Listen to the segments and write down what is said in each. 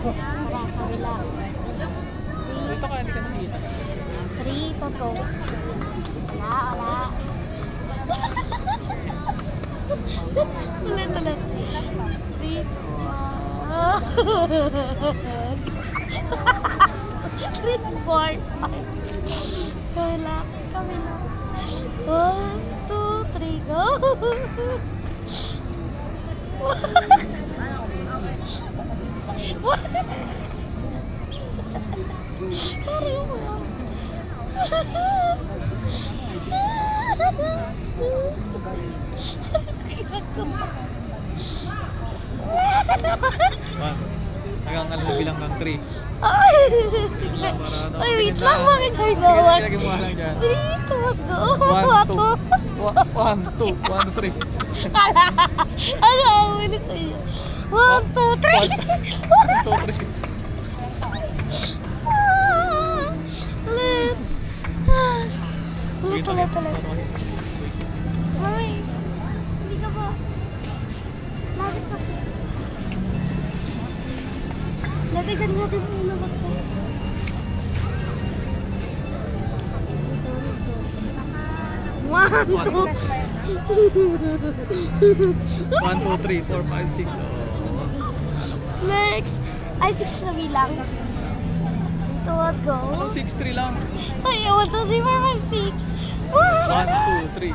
Tara, kabila. Dito ka, hindi ka nakita. 3 to go. Wala. Ulit. 3 to 3, 4, 5. Kabila. 1, 2, 3, go! Parang mo. Hanggang bilang kang 3. Ay, sige. Ay, wait lang. Bakit tayo gawan? Sige, mo lang dyan. 3, 2, go. 1, 2, 3. Kala. Ano ang bilis sa iyo? 1, 2, 3. 1, 2, 3. Ulit. Ulit. Mami, hindi ka ba? Lapit ka. Latigan natin mo na magka. 1, 2, 1, 2, 3, 4, 5, 6. Next. Ay, 6 na bilang. Dito, what go? Ano, 6, 3 lang. So, 1, 2, 3, 4, 5, 6. 1, 2, 3.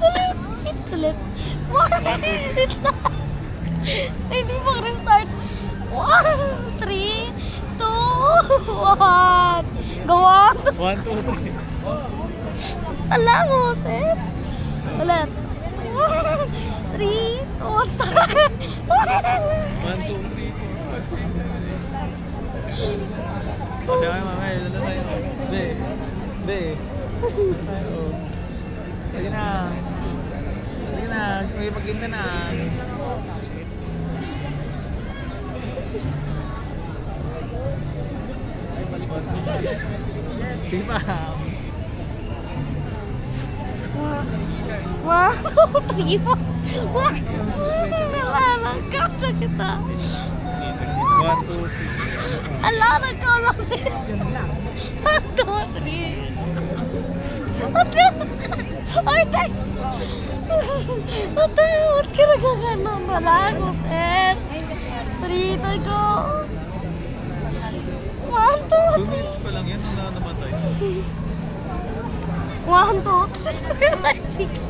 Ulit. Wait lang. Hindi pa restart. 1, 3, 2, 1. Go on. 1, 2, 3. Ala mo, sir. Ulit. 3, 2, 1, start. 1, 2, 3, 4, 5, 6, 7, 8. Kasi ay mamay, lalo tayo. Be. Sige na. Mag-ipag-game ka na. Sige pa. 1, 2, 3, 4. Nalalangkap na kita. 1, 2, 3. Ala, nagkaulang sa'yo. 1, 2, 3. Ay, tayo. Ba't ka nagkakaroon? Wala ako, set. 3 to go. 1, 2, 2 minutes pa lang yan, nung namatay. 1, 2, 3, 4, 5, 6.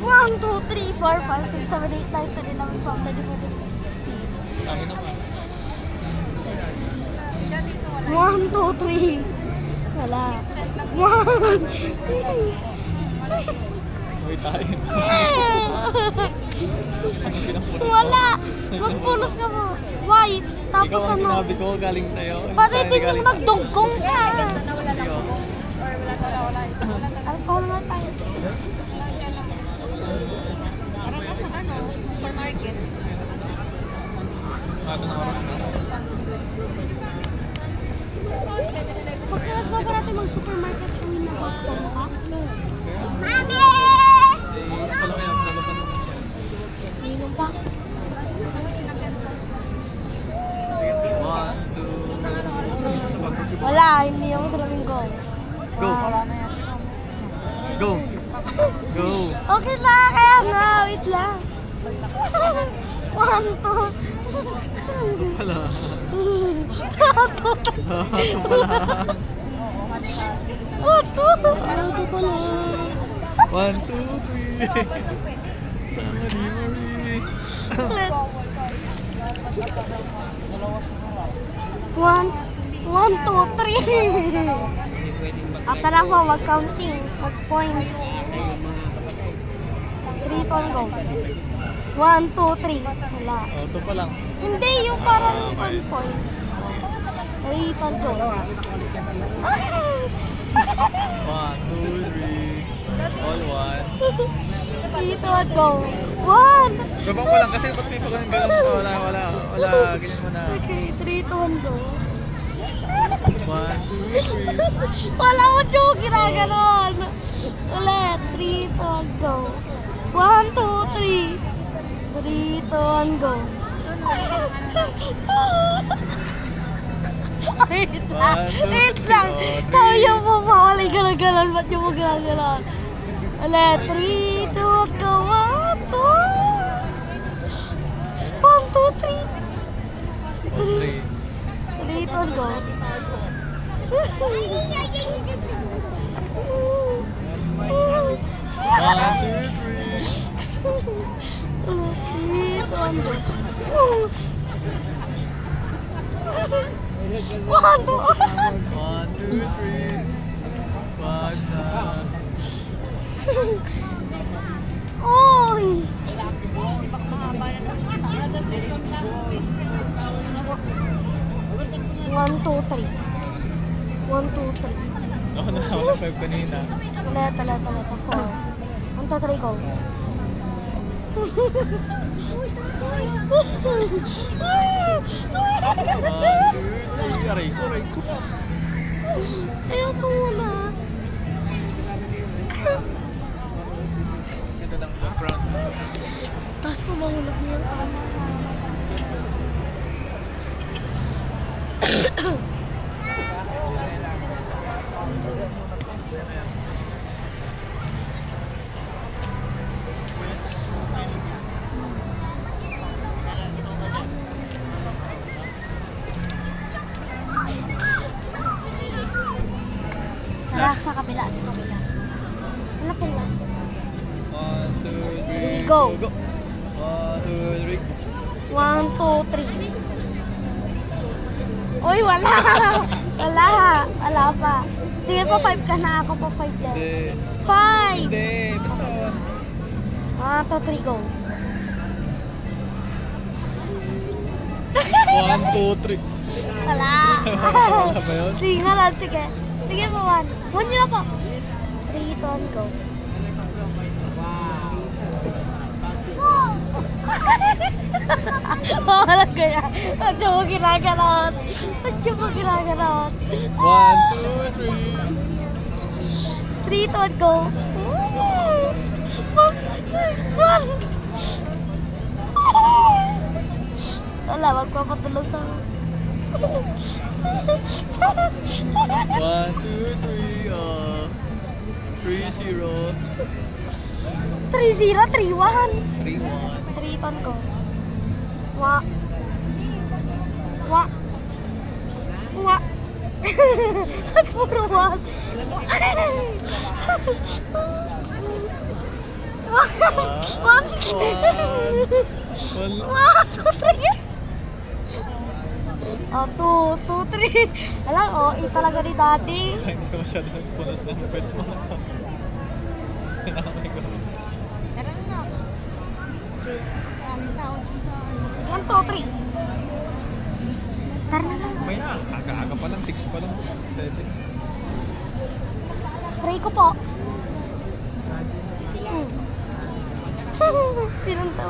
One, 2, 3, 4, 5, 6, 7, 8, 9, 10, 11, 12, 13, 14, 15, 16. Dami na pa. 1, 2, 3. Wala. 1. Uy, tayo. Wala. Magpunos ka mo. Wipes. Tapos Ikaw ang ano? sinabi ko, galing sa'yo. Pati din yung nagdugkong ka. Alcohol na tayo. Para nasa supermarket. Mato na oras na. Pagkalas ba natin mag-supermarket kung nabagtan ka? Mami! Inom pa. 1, 2. Wala, hindi ako sa labing go. Go! Go! Go! Okay na, kaya na. Wait lang. 1, 2. Ito pala. 1, 2. Ito pala. 1, 2. Parang ito pala. 1, 2, 3. Sama ni Marie. Ulit. 1, 2, 3. After ako, mag-counting. Mag-points. 3 to go. 1, 2, 3. Wala. Oh, ito pa lang. Hindi, yung parang 1 points. Triton go. 1, 2, 3. All 1. Triton go. 1. Gabang ko lang kasi ba't may pag ganun? Wala. Ganyan mo na. Okay, Triton go. 1, 2, 3. Wala mo yung ginaganon. Ulit, Triton go. 1, 2, 3. Triton go. Wait lang. Sabi niyo po, mawalay ganon-ganon. Ba't niyo mo ganon-ganon? Ulit, 3, 2, go. 1, 2, 3. 3, 2, go. 1, 2. 1, 2, 3. 1 na. Oy! Mahaba na ng mata. 1, 2, 3. 1, 2, 3. Ako na, wala 5 kanina. Ulit, 4. 1, 2, 3, go. 1, 2, 3. Aray ko. Ayoko muna. Ito ng background. Tapos pa mahulog niya yung camera. Sa kabila. Ano pong last? 1, 2, 3. Go. 1, 2, 3. 1, 2, 3. Uy, wala. Wala pa. Sige po, 5 ka na. Ako po, 5 din. Hindi. 5. Hindi. Basta 1, 2, 3, go. 1, 2, 3. Wala. Wala ba yun? Sige nga lang, sige. Sige po, 1. 1 nyo na po. 3, 2, go. Wala kaya. Ba't yung mo ginaganon? 1, 2, 3. 3, 2, go. 1. Wala, magpapatuloy sa... 1, 2, 3. 3-0. 3-0, 3-1. 3-1. 3 ton ko. At puro 1. 2, 3. Alam, talaga ni Daddy. Hindi ka masyado nagpunas ng pet mo. Hinamay ko. Tara na. Kasi maraming tao dun sa 1, 2, 3. Tara na. May na. Aga-aga pa lang. 6 pa lang. 7. Spray ko po. Pinunta.